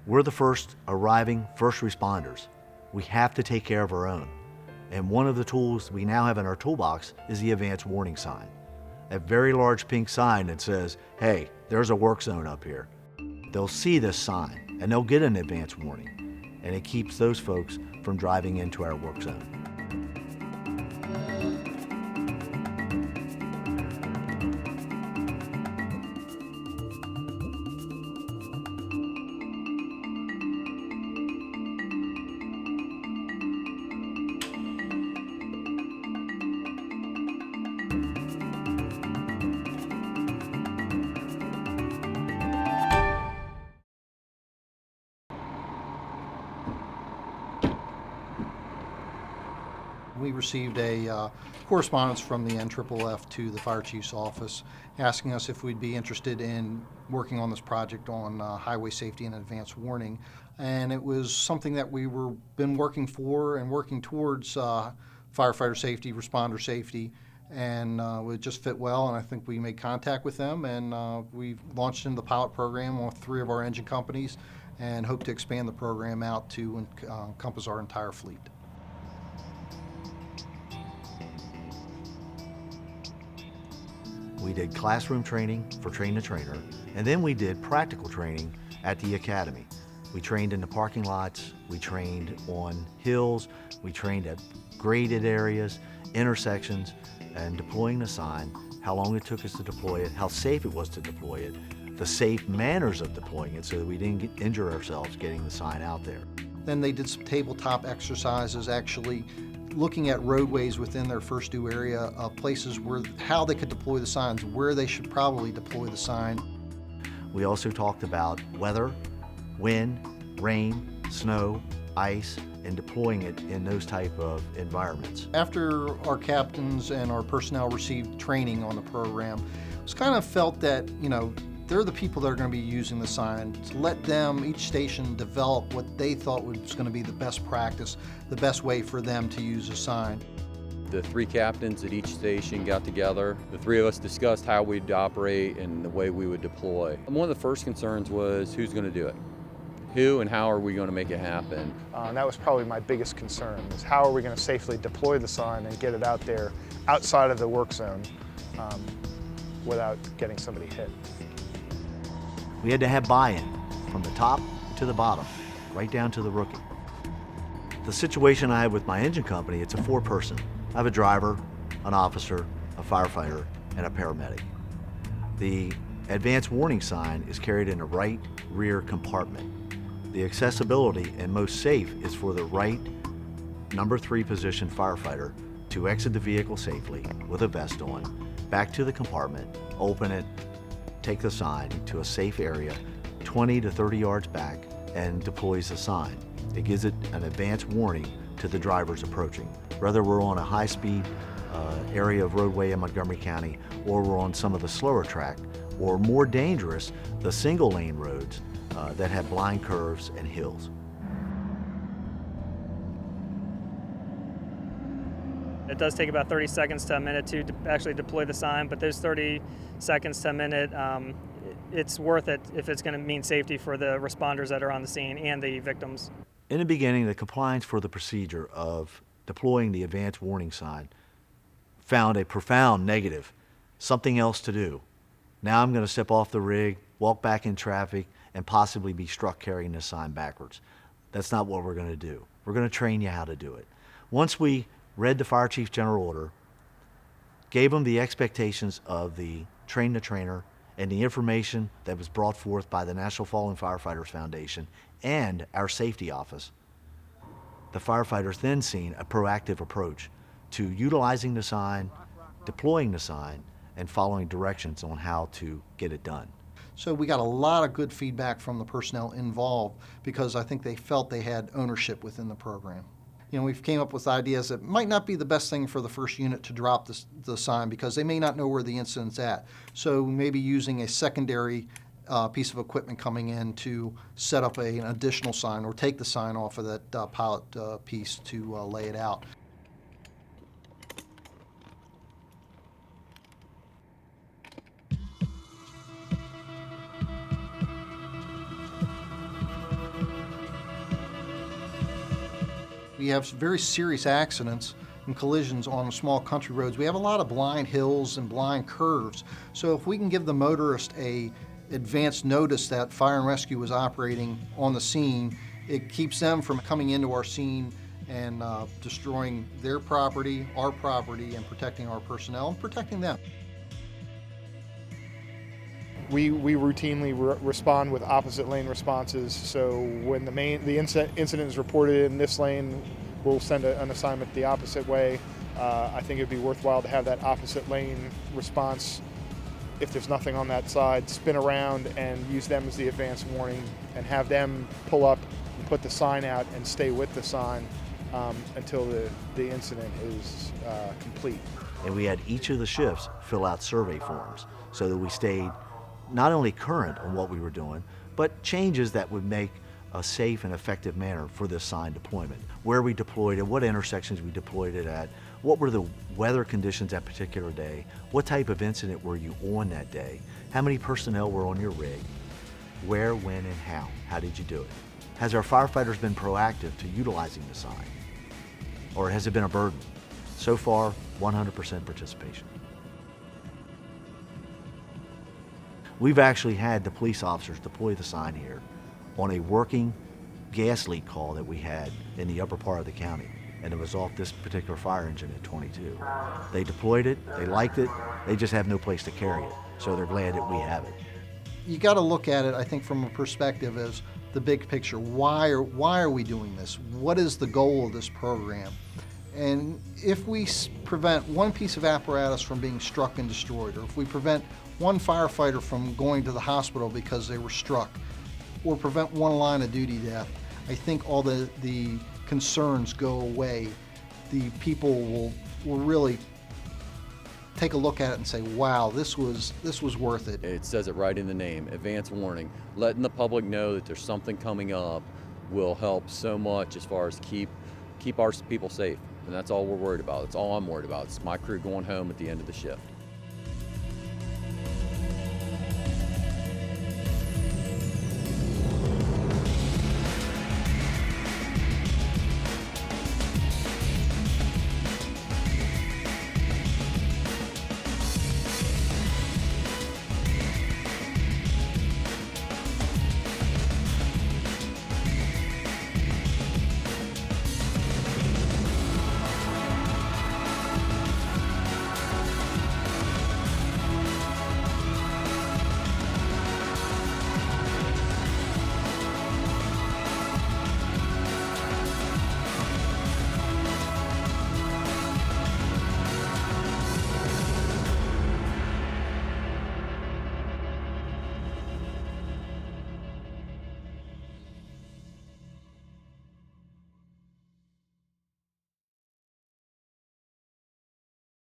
We're the first arriving first responders. We have to take care of our own. And one of the tools we now have in our toolbox is the advanced warning sign. A very large pink sign that says, hey, there's a work zone up here. They'll see this sign and they'll get an advance warning, and it keeps those folks from driving into our work zone. We received a correspondence from the NFFF to the Fire Chief's office asking us if we'd be interested in working on this project on highway safety and advance warning. And it was something that we were been working for and working towards firefighter safety, responder safety, and it just fit well. And I think we made contact with them, and we launched into the pilot program with 3 of our engine companies and hope to expand the program out to encompass our entire fleet. We did classroom training for train the trainer, and then we did practical training at the academy. We trained in the parking lots, we trained on hills, we trained at graded areas, intersections, and deploying the sign, how long it took us to deploy it, how safe it was to deploy it, the safe manners of deploying it so that we didn't injure ourselves getting the sign out there. Then they did some tabletop exercises, actually looking at roadways within their first due area, places where how they could deploy the signs, where they should probably deploy the sign. We also talked about weather, wind, rain, snow, ice, and deploying it in those type of environments. After our captains and our personnel received training on the program, it was kind of felt that, they're the people that are going to be using the sign. To let them, each station, develop what they thought was going to be the best practice, the best way for them to use a sign. The 3 captains at each station got together. The 3 of us discussed how we'd operate and the way we would deploy. And one of the first concerns was who's going to do it? Who and how are we going to make it happen? And that was probably my biggest concern, is how are we going to safely deploy the sign and get it out there outside of the work zone without getting somebody hit. We had to have buy-in from the top to the bottom, right down to the rookie. The situation I have with my engine company, it's a 4-person. I have a driver, an officer, a firefighter, and a paramedic. The advanced warning sign is carried in the right rear compartment. The accessibility and most safe is for the right number 3 position firefighter to exit the vehicle safely with a vest on, back to the compartment, open it, take the sign to a safe area 20 to 30 yards back, and deploys the sign. It gives it an advance warning to the drivers approaching. Whether we're on a high-speed area of roadway in Montgomery County, or we're on some of the slower track, or more dangerous, the single-lane roads that have blind curves and hills. It does take about 30 seconds to a minute to actually deploy the sign, but those 30 seconds to a minute, it's worth it if it's going to mean safety for the responders that are on the scene and the victims. In the beginning, the compliance for the procedure of deploying the advanced warning sign found a profound negative, something else to do. Now I'm going to step off the rig, walk back in traffic, and possibly be struck carrying this sign backwards. That's not what we're going to do. We're going to train you how to do it. Once we read the fire chief's general order, gave them the expectations of the train the trainer and the information that was brought forth by the National Fallen Firefighters Foundation and our safety office, the firefighters then seen a proactive approach to utilizing the sign, deploying the sign, and following directions on how to get it done. So we got a lot of good feedback from the personnel involved because I think they felt they had ownership within the program. We've came up with ideas that might not be the best thing for the first unit to drop the sign because they may not know where the incident's at. So maybe using a secondary piece of equipment coming in to set up an additional sign or take the sign off of that pilot piece to lay it out. we have very serious accidents and collisions on small country roads. We have a lot of blind hills and blind curves. So if we can give the motorist a advance notice that fire and rescue is operating on the scene, it keeps them from coming into our scene and destroying their property, our property, and protecting our personnel and protecting them. We routinely respond with opposite lane responses. So when the incident is reported in this lane, we'll send an assignment the opposite way. I think it'd be worthwhile to have that opposite lane response. If there's nothing on that side, spin around and use them as the advance warning, and have them pull up and put the sign out and stay with the sign until the incident is complete. And we had each of the shifts fill out survey forms so that we stayed not only current on what we were doing, but changes that would make a safe and effective manner for this sign deployment. Where we deployed it, what intersections we deployed it at, what were the weather conditions that particular day, what type of incident were you on that day, how many personnel were on your rig, where, when, and how. How did you do it? Has our firefighters been proactive to utilizing the sign? Or has it been a burden? So far, 100% participation. We've actually had the police officers deploy the sign here on a working gas leak call that we had in the upper part of the county, and it was off this particular fire engine at 22. They deployed it, they liked it, they just have no place to carry it, so they're glad that we have it. You got to look at it, I think, from a perspective as the big picture. Why are we doing this? What is the goal of this program? And if we prevent one piece of apparatus from being struck and destroyed, or if we prevent one firefighter from going to the hospital because they were struck, or prevent one line of duty death, I think all the concerns go away. The people will really take a look at it and say, wow, this was worth it. It says it right in the name, advance warning. Letting the public know that there's something coming up will help so much as far as keep our people safe. And that's all we're worried about. That's all I'm worried about. It's my crew going home at the end of the shift.